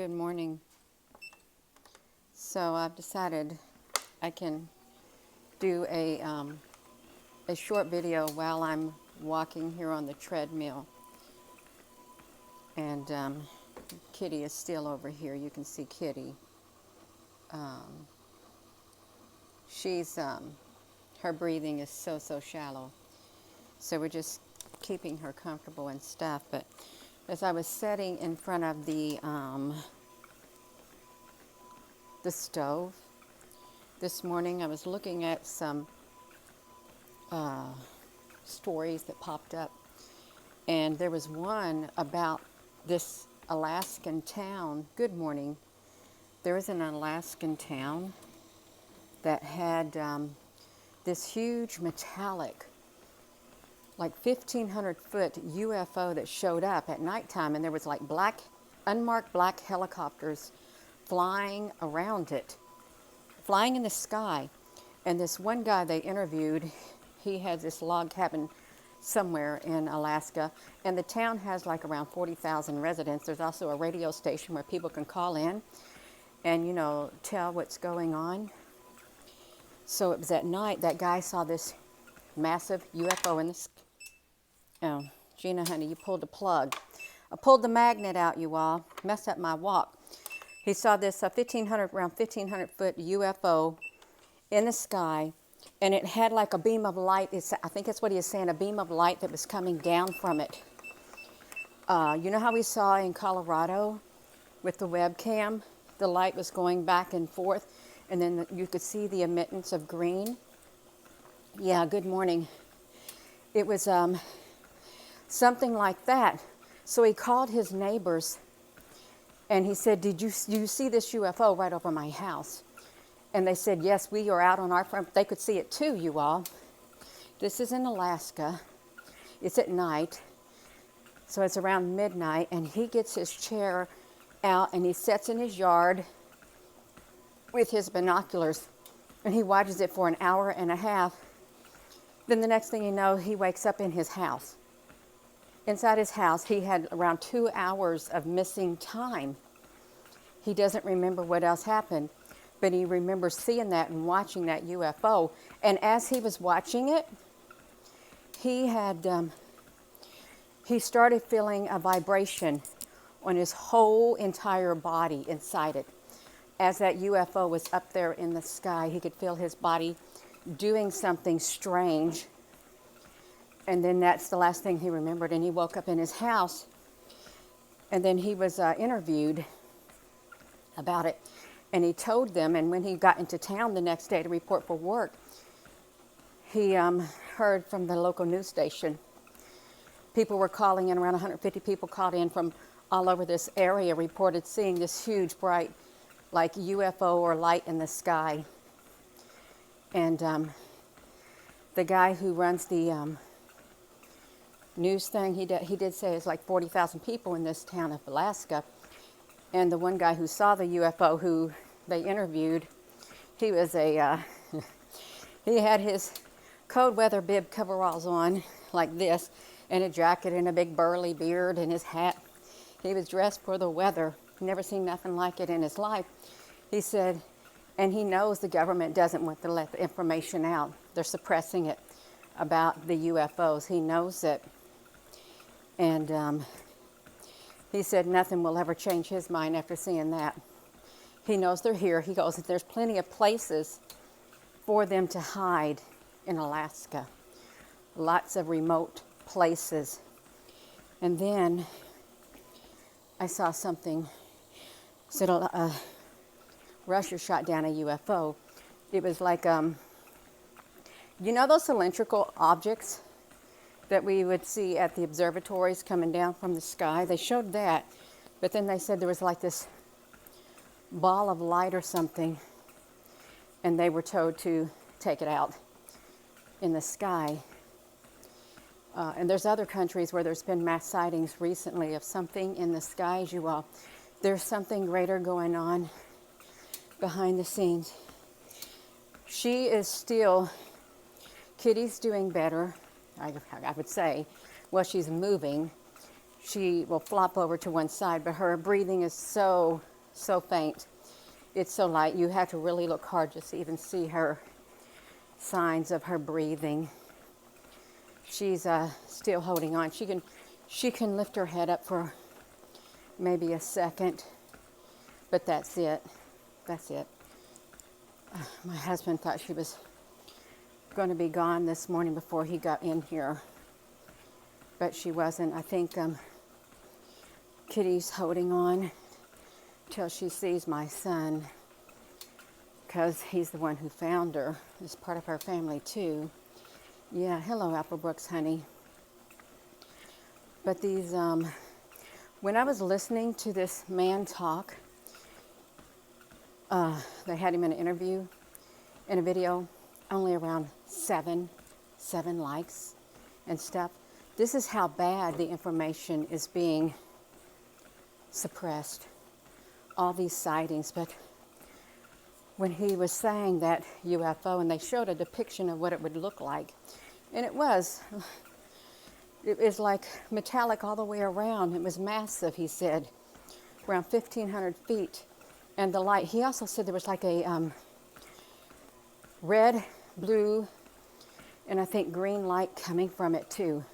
Good morning. So I've decided I can do a short video while I'm walking here on the treadmill. And Kitty is still over here. You can see Kitty. She's her breathing is so shallow. So we're just keeping her comfortable and stuff. But as I was sitting in front of the stove this morning, I was looking at some stories that popped up, and there was one about this Alaskan town. Good morning. There was an Alaskan town that had this huge metallic, like 1,500-foot UFO that showed up at nighttime, and there was like unmarked black helicopters flying around it, flying in the sky. And this one guy they interviewed, he had this log cabin somewhere in Alaska, and the town has like around 40,000 residents. There's also a radio station where people can call in and, you know, tell what's going on. So it was at night that guy saw this massive UFO in the sky. Oh, Gina, honey, you pulled the plug. I pulled the magnet out, you all. Messed up my walk. He saw this around 1,500-foot UFO in the sky, and it had like a beam of light. I think that's what he was saying, a beam of light that was coming down from it. You know how we saw in Colorado with the webcam? The light was going back and forth, and then you could see the emittance of green. Yeah, good morning. It was something like that. So he called his neighbors, and he said, do you see this UFO right over my house? And they said, yes, we are out on our front. They could see it too, you all. This is in Alaska. It's at night. So it's around midnight, and he gets his chair out, and he sits in his yard with his binoculars, and he watches it for an hour and a half. Then the next thing you know, he wakes up in his house. Inside his house, he had around 2 hours of missing time. He doesn't remember what else happened, but he remembers seeing that and watching that UFO. And as he was watching it, he started feeling a vibration on his whole entire body inside it. As that UFO was up there in the sky, he could feel his body doing something strange. And then that's the last thing he remembered. And he woke up in his house, and then he was interviewed about it. And he told them, and when he got into town the next day to report for work, he heard from the local news station. People were calling in, around 150 people called in from all over this area, reported seeing this huge, bright, like UFO or light in the sky. And the guy who runs the news thing, he did say it's like 40,000 people in this town of Alaska. And the one guy who saw the UFO, who they interviewed, he was he had his cold weather bib coveralls on like this, and a jacket and a big burly beard and his hat. He was dressed for the weather. Never seen nothing like it in his life. He said, and he knows the government doesn't want to let the information out. They're suppressing it about the UFOs. He knows it. And he said nothing will ever change his mind after seeing that. He knows they're here. He goes, there's plenty of places for them to hide in Alaska. Lots of remote places. And then I saw something. Said Russia shot down a UFO. It was like, you know those cylindrical objects that we would see at the observatories coming down from the sky? They showed that, but then they said there was like this ball of light or something, and they were told to take it out in the sky. And there's other countries where there's been mass sightings recently of something in the skies, you all. There's something greater going on behind the scenes. She is still, Kitty's doing better, I would say. Well, she's moving. She will flop over to one side, but her breathing is so so faint. It's so light. You have to really look hard just to even see her signs of her breathing. She's still holding on. She can lift her head up for maybe a second, but that's it. That's it. My husband thought she was going to be gone this morning before he got in here, but she wasn't. I think Kitty's holding on till she sees my son, because he's the one who found her. He's part of our family too. Yeah, hello, Applebrooks, honey. But these, when I was listening to this man talk, they had him in an interview, in a video, only around seven likes and stuff. This is how bad the information is being suppressed. All these sightings, but when he was saying that UFO, and they showed a depiction of what it would look like, and it was like metallic all the way around. It was massive, he said, around 1,500 feet. And the light, he also said there was like a red, blue, and I think green light coming from it too.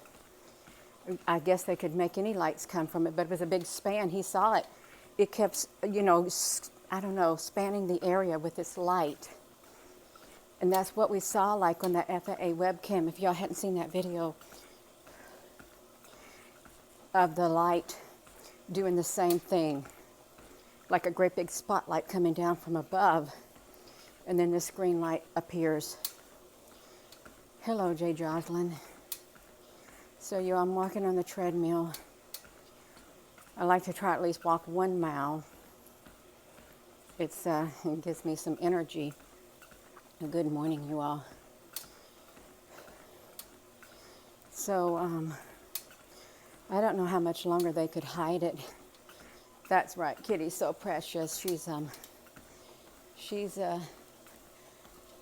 I guess they could make any lights come from it, but it was a big span. He saw it. It kept, you know, I don't know, spanning the area with this light. And that's what we saw like on that FAA webcam. If y'all hadn't seen that video of the light doing the same thing, like a great big spotlight coming down from above, and then this green light appears. Hello, Jay Jocelyn. So I'm walking on the treadmill. I like to try at least walk 1 mile. It gives me some energy. Good morning, you all. So I don't know how much longer they could hide it. That's right, Kitty's so precious. She's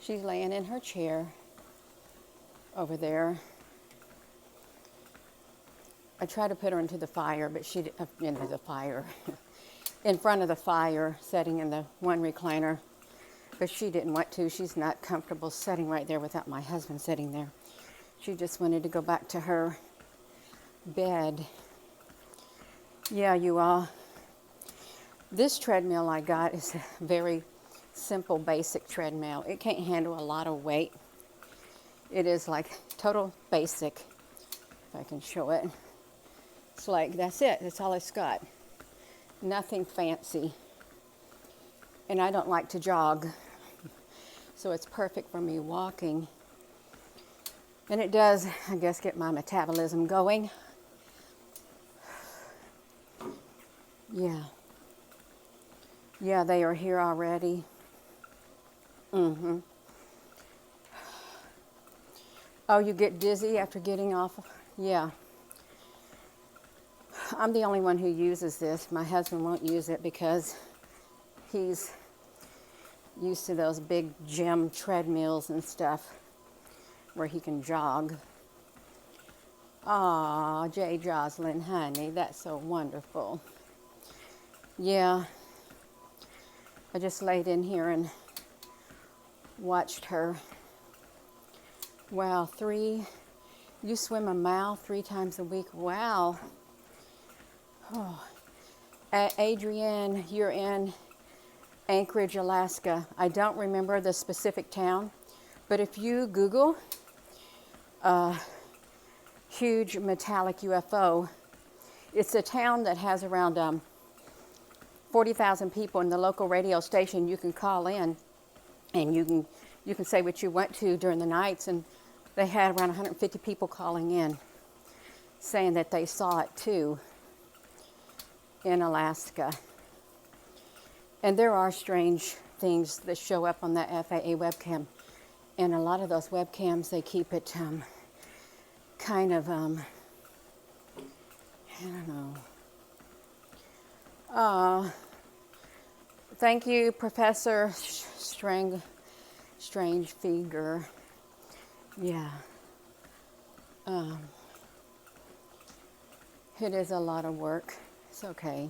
laying in her chair over there. I tried to put her into the fire, but into the fire, in front of the fire, sitting in the one recliner, but she didn't want to. She's not comfortable sitting right there without my husband sitting there. She just wanted to go back to her bed. Yeah, you all. This treadmill I got is a very simple, basic treadmill. It can't handle a lot of weight. It is like total basic, if I can show it. It's like, that's it. That's all it's got. Nothing fancy. And I don't like to jog, so it's perfect for me walking. And it does, I guess, get my metabolism going. Yeah. Yeah, they are here already. Mm-hmm. Oh, you get dizzy after getting off? Yeah. I'm the only one who uses this. My husband won't use it because he's used to those big gym treadmills and stuff where he can jog. Aw, Jay Jocelyn, honey, that's so wonderful. Yeah. I just laid in here and watched her. Wow, you swim a mile 3 times a week. Wow. Oh. Adrienne, you're in Anchorage, Alaska. I don't remember the specific town, but if you Google huge metallic UFO, it's a town that has around 40,000 people. In the local radio station, you can call in and you can say what you want to during the nights, and they had around 150 people calling in saying that they saw it too in Alaska. And there are strange things that show up on that FAA webcam. And a lot of those webcams, they keep it kind of, I don't know. Thank you, Professor Strange Figure. Yeah. It is a lot of work. It's okay.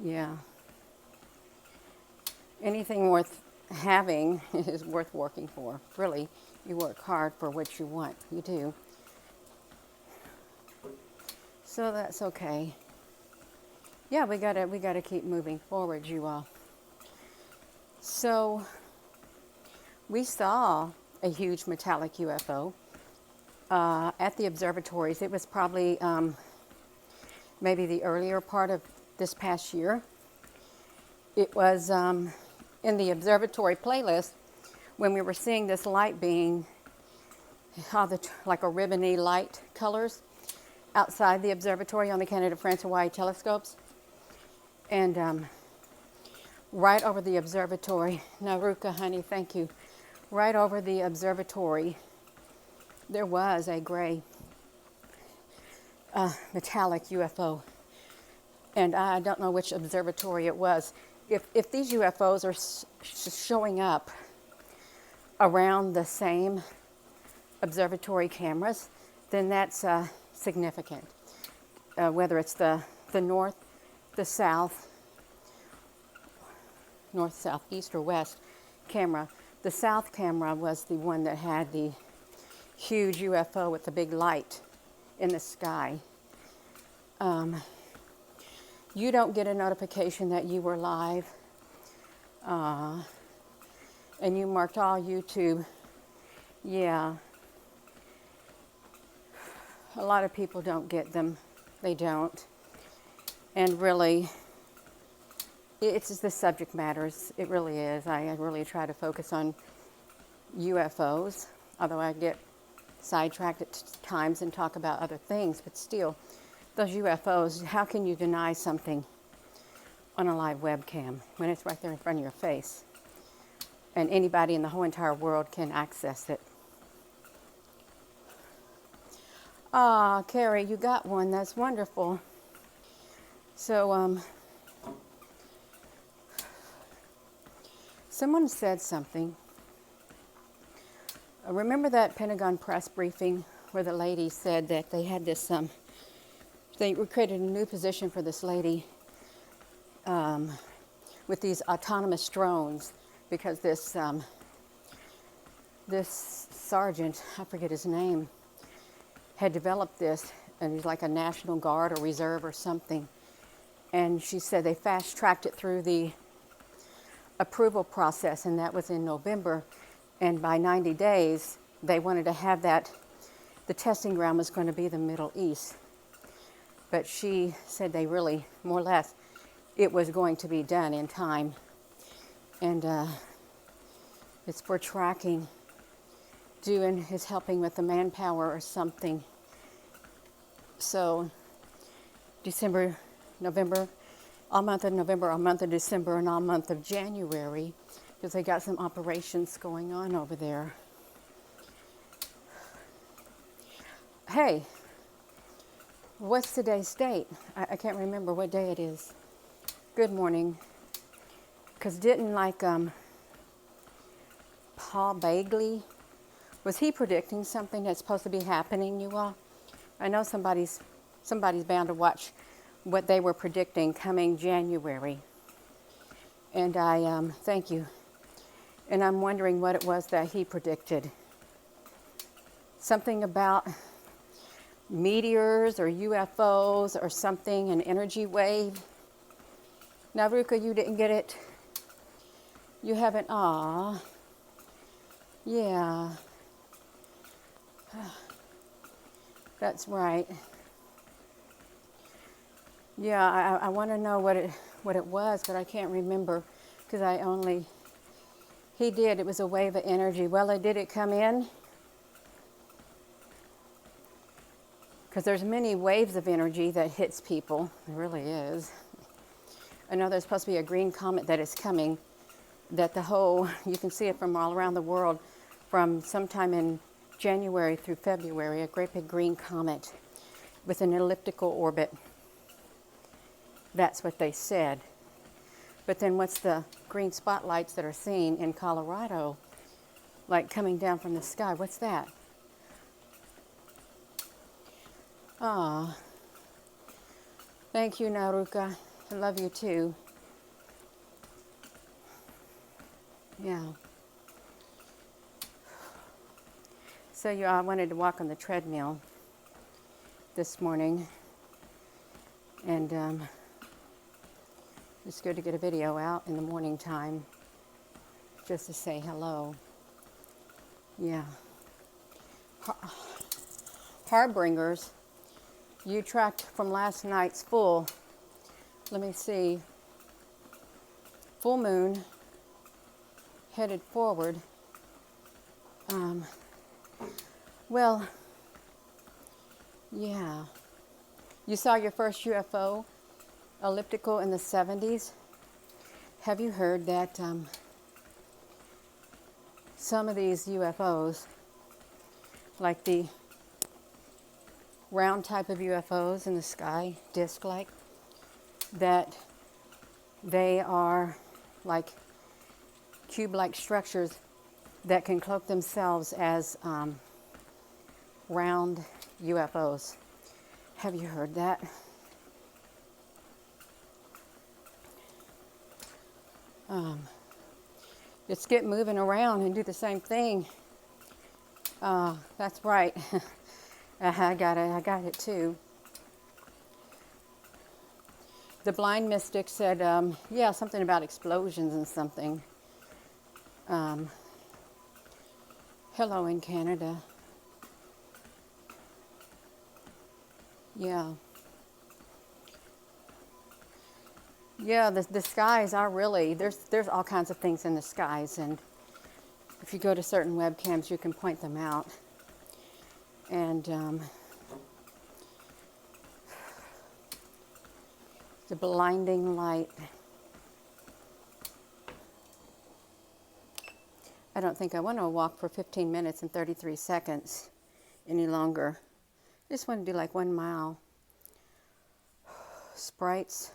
Yeah. Anything worth having is worth working for. Really, you work hard for what you want. You do. So that's okay. Yeah, we gotta keep moving forward, you all. So we saw a huge metallic UFO at the observatories. It was probably maybe the earlier part of this past year. It was in the observatory playlist when we were seeing this light being like a ribbony light colors outside the observatory on the Canada, France, Hawaii telescopes. And right over the observatory, Naruka, honey, thank you. Right over the observatory, there was a gray metallic UFO. And I don't know which observatory it was. If these UFOs are showing up around the same observatory cameras, then that's significant. Whether it's the north, the south, east, or west camera. The south camera was the one that had the huge UFO with the big light in the sky. You don't get a notification that you were live. And you marked all YouTube. Yeah. A lot of people don't get them. They don't. And really, it's just the subject matters. It really is. I really try to focus on UFOs, although I get sidetracked at times and talk about other things, but still, those UFOs, how can you deny something on a live webcam when it's right there in front of your face? And anybody in the whole entire world can access it. Ah, Carrie, you got one. That's wonderful. So, someone said something. Remember that Pentagon press briefing where the lady said that they had this, they created a new position for this lady with these autonomous drones because this sergeant, I forget his name, had developed this, and he's like a National Guard or Reserve or something. And she said they fast-tracked it through the approval process, and that was in November. And by 90 days, they wanted to have that, the testing ground was going to be the Middle East. But she said they really, more or less, it was going to be done in time. And it's for tracking, is helping with the manpower or something. So December, November, all month of November, all month of December, and all month of January, because they got some operations going on over there. Hey, what's today's date? I can't remember what day it is. Good morning. Because didn't Paul Bagley, was he predicting something that's supposed to be happening, you all? I know somebody's bound to watch what they were predicting coming January. And I thank you. And I'm wondering what it was that he predicted. Something about meteors or UFOs or something, an energy wave. Now, Ruka, you didn't get it. You haven't, yeah. That's right. Yeah, I want to know what it was, but I can't remember because he did. It was a wave of energy. Well, did it come in? Because there's many waves of energy that hits people. There really is. I know there's supposed to be a green comet that is coming, that you can see it from all around the world from sometime in January through February, a great big green comet with an elliptical orbit. That's what they said. But then what's the green spotlights that are seen in Colorado, like coming down from the sky? What's that? Thank you, Naruka. I love you too. Yeah. So I wanted to walk on the treadmill this morning, and it's good to get a video out in the morning time just to say hello. Yeah. Harbingers, you tracked from last night's full. Let me see. Full moon headed forward. Well, yeah. You saw your first UFO elliptical in the 70s. Have you heard that some of these UFOs, like the round type of UFOs in the sky, disc-like, that they are like cube-like structures that can cloak themselves as round UFOs. Have you heard that? Just get moving around and do the same thing. That's right. I got it too. The blind mystic said, yeah, something about explosions and something. Hello in Canada. Yeah. Yeah, the skies are really, there's all kinds of things in the skies, and if you go to certain webcams, you can point them out. And the blinding light. I don't think I want to walk for 15 minutes and 33 seconds any longer. I just want to do like 1 mile. Sprites.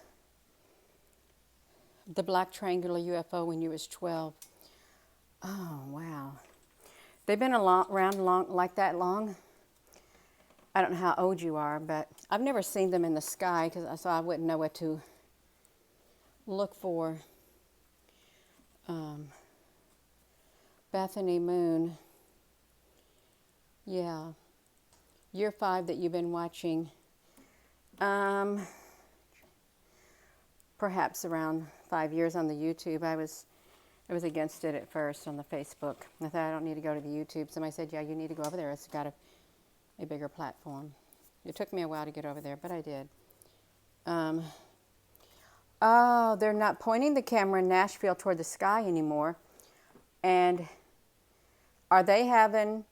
The black triangular UFO when you was 12. Oh, wow. They've been around like that long. I don't know how old you are, but I've never seen them in the sky, so I wouldn't know what to look for. Bethany Moon. Yeah. Year 5 that you've been watching. Perhaps around 5 years on the YouTube. I was against it at first on the Facebook. I thought, I don't need to go to the YouTube. Somebody said, yeah, you need to go over there. It's got a bigger platform. It took me a while to get over there, but I did. Oh, they're not pointing the camera in Nashville toward the sky anymore. And are they having,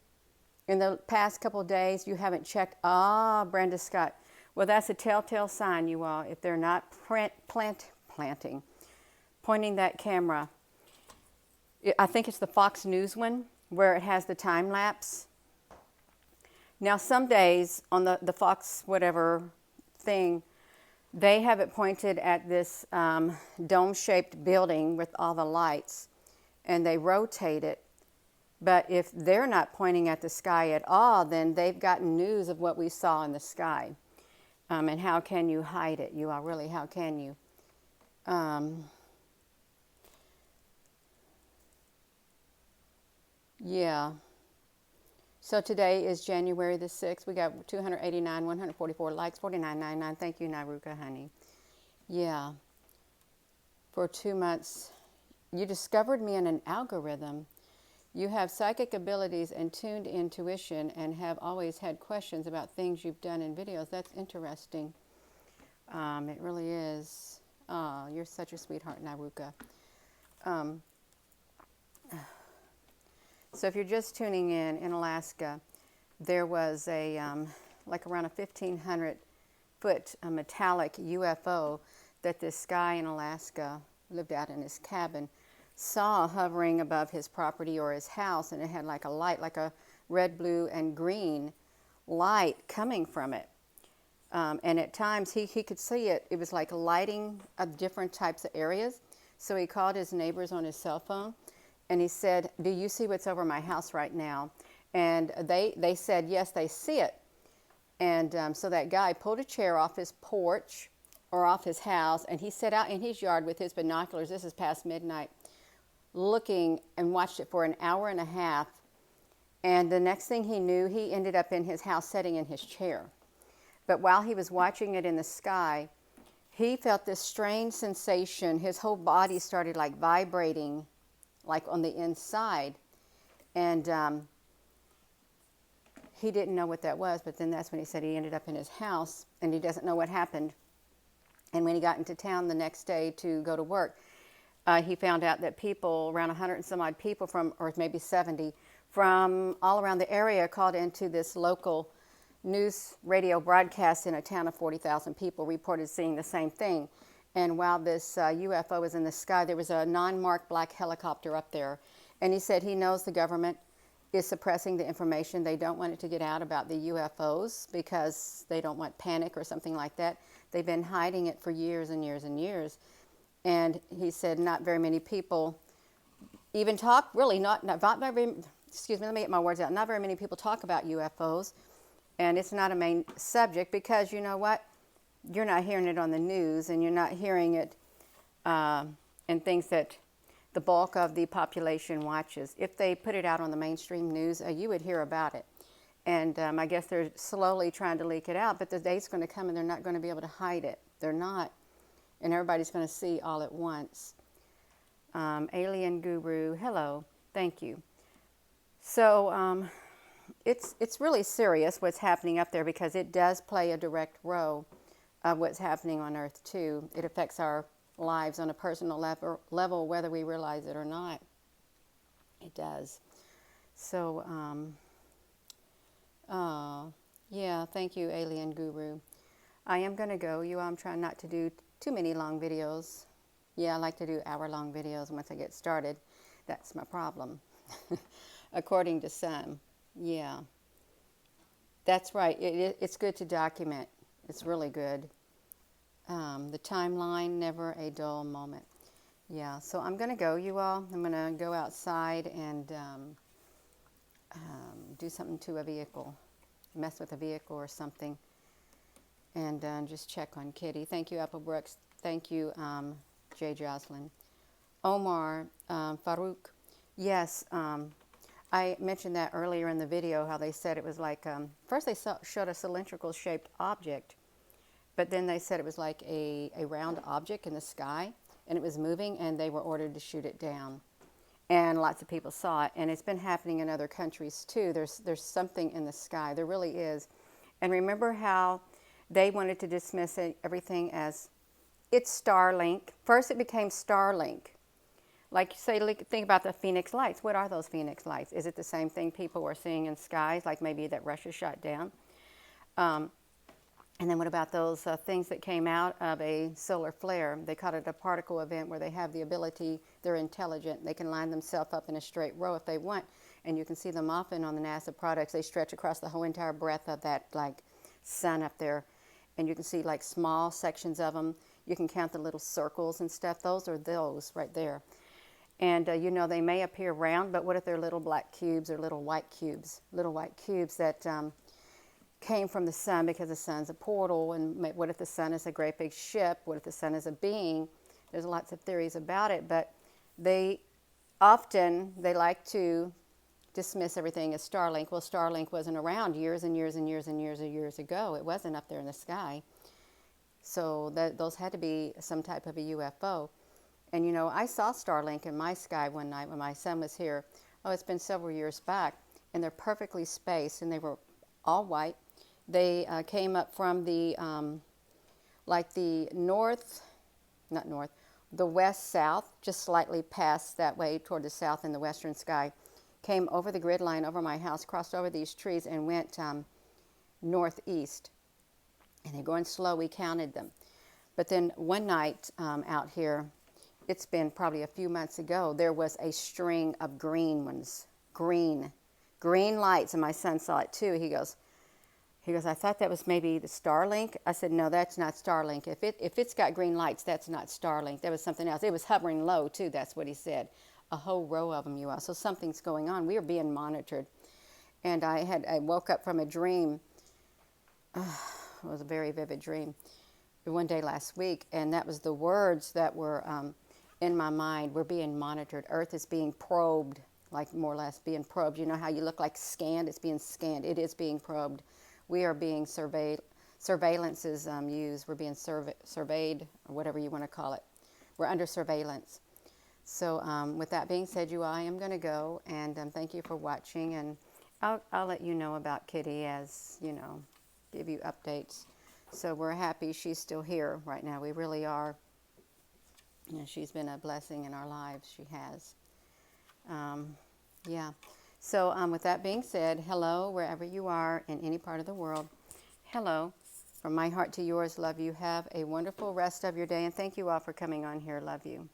in the past couple of days, you haven't checked? Brenda Scott. Well, that's a telltale sign, you all. If they're not pointing that camera. I think it's the Fox News one where it has the time lapse. Now, some days on the Fox whatever thing, they have it pointed at this dome-shaped building with all the lights, and they rotate it. But if they're not pointing at the sky at all, then they've gotten news of what we saw in the sky. And how can you hide it? You all, really, how can you? Yeah. So today is January the 6th. We got 289, 144 likes, 49.99. Thank you, Naruka, honey. Yeah. For 2 months. You discovered me in an algorithm. You have psychic abilities and tuned intuition and have always had questions about things you've done in videos. That's interesting. It really is. Oh, you're such a sweetheart, Naruka. So if you're just tuning in Alaska, there was a, like around a 1,500-foot metallic UFO that this guy in Alaska lived out in his cabin saw hovering above his property or his house, and it had like a light, like a red, blue, and green light coming from it. And at times he could see it. It was like lighting of different types of areas. So he called his neighbors on his cell phone, and he said, do you see what's over my house right now? And they said, yes, they see it. And so that guy pulled a chair off his porch or off his house, and he sat out in his yard with his binoculars. This is past midnight, looking, and watched it for an hour and a half. And the next thing he knew, he ended up in his house sitting in his chair. But while he was watching it in the sky, he felt this strange sensation. His whole body started like vibrating, like on the inside. And he didn't know what that was, but then that's when he said he ended up in his house, and he doesn't know what happened. And when he got into town the next day to go to work, he found out that people, around 100 and some odd people from, or maybe 70, from all around the area called into this local news radio broadcast in a town of 40,000 people, reported seeing the same thing. And while this UFO was in the sky, there was a non-marked black helicopter up there. And he said he knows the government is suppressing the information. They don't want it to get out about the UFOs because they don't want panic or something like that. They've been hiding it for years and years and years. And he said not very many people even talk, really not very, excuse me, let me get my words out. Not very many people talk about UFOs, and it's not a main subject because you know what? You're not hearing it on the news, and you're not hearing it in things that the bulk of the population watches. If they put it out on the mainstream news, you would hear about it. And I guess they're slowly trying to leak it out, but the day's going to come and they're not going to be able to hide it. They're not. And everybody's going to see all at once. Alien Guru, hello, thank you. So it's really serious what's happening up there because it does play a direct role of what's happening on Earth too. It affects our lives on a personal level whether we realize it or not. It does. So, yeah, thank you, Alien Guru. I am going to go. I'm trying not to do too many long videos. Yeah, I like to do hour-long videos once I get started. That's my problem, according to some. Yeah, that's right. It's good to document. It's really good. The timeline, never a dull moment. Yeah, so I'm going to go, you all. I'm going to go outside and do something to a vehicle, mess with a vehicle or something, and just check on Kitty. Thank you, Apple Brooks. Thank you, Jay Jocelyn. Omar, Farouk. Yes, I mentioned that earlier in the video, how they said it was like, first they showed a cylindrical shaped object, but then they said it was like a round object in the sky, and it was moving, and they were ordered to shoot it down. And lots of people saw it, and it's been happening in other countries too. There's something in the sky. There really is. And remember how they wanted to dismiss everything as it's Starlink. First it became Starlink. Like, say, think about the Phoenix Lights. What are those Phoenix Lights? Is it the same thing people were seeing in skies, like maybe that Russia shot down? And then what about those things that came out of a solar flare? They call it a particle event where they have the ability, they're intelligent, they can line themselves up in a straight row if they want. And you can see them often on the NASA products. They stretch across the whole entire breadth of that like sun up there. And you can see like small sections of them. You can count the little circles and stuff. Those are those right there. And you know, they may appear round, but what if they're little black cubes or little white cubes? Little white cubes that came from the sun because the sun's a portal. And what if the sun is a great big ship? What if the sun is a being? There's lots of theories about it, but they like to dismiss everything as Starlink. Well, Starlink wasn't around years and years and years and years and years ago. It wasn't up there in the sky. So those had to be some type of a UFO. And you know, I saw Starlink in my sky one night when my son was here. Oh, it's been several years back. And they're perfectly spaced, and they were all white. They came up from the, like the the west-south, just slightly past that way toward the south in the western sky, came over the grid line over my house, crossed over these trees, and went northeast. And they're going slow. We counted them. But then one night out here, it's been probably a few months ago, there was a string of green ones, green lights, and my son saw it too. He goes, I thought that was maybe the Starlink. I said, no, that's not Starlink. If it's got green lights, that's not Starlink. That was something else. It was hovering low too. That's what he said. A whole row of them, you all. So something's going on. We are being monitored. And I woke up from a dream. It was a very vivid dream. one day last week, and that was the words that were in my mind. We're being monitored. Earth is being probed, like more or less being probed. You know how you look like scanned? It's being scanned. It is being probed. We are being surveyed. Surveillance is used. We're being surveyed, or whatever you want to call it. We're under surveillance. So with that being said, you all, I am going to go, and thank you for watching, and I'll let you know about Kitty as, you know, give you updates. So we're happy she's still here right now. We really are. You know, she's been a blessing in our lives. She has. Yeah. So with that being said, hello, wherever you are in any part of the world. Hello. From my heart to yours, love you. Have a wonderful rest of your day, and thank you all for coming on here. Love you.